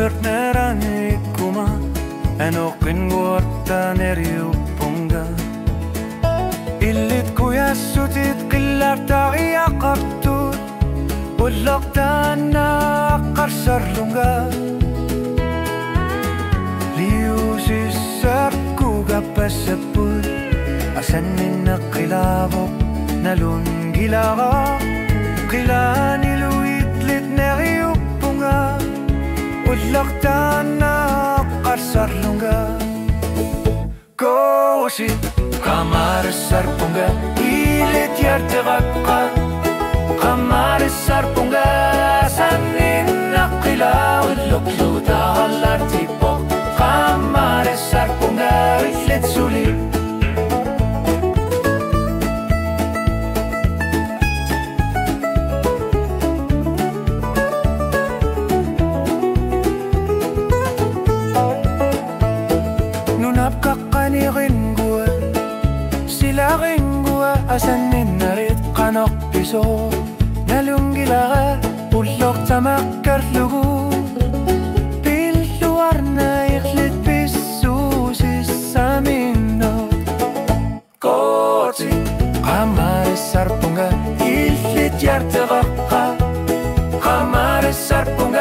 Sörtnäranikuma enokin vuortaan eriupunga. Illit kujassutit killartaa iaqartut ulloktaana qarsarlunga. Liusissarkuga passaput asanninna qilavok nalun gilaga qilaniluitlit neriupunga. Ulloktaana qarsarlunga. Koosi qamarissarpunga ilit yartiqaqqa. Qamarissarpunga sanninna qila ullukluta qallartipo. Qamarissarpunga illit suli. Ringua, sila ringua, asanin narit kanok piso. Nalungilaga, ullok tamakar lugu. Pilluar na iklit pisu sisamino. Kootsi, qamarissarpunga, illit yartiqaqqa. Qamarissarpunga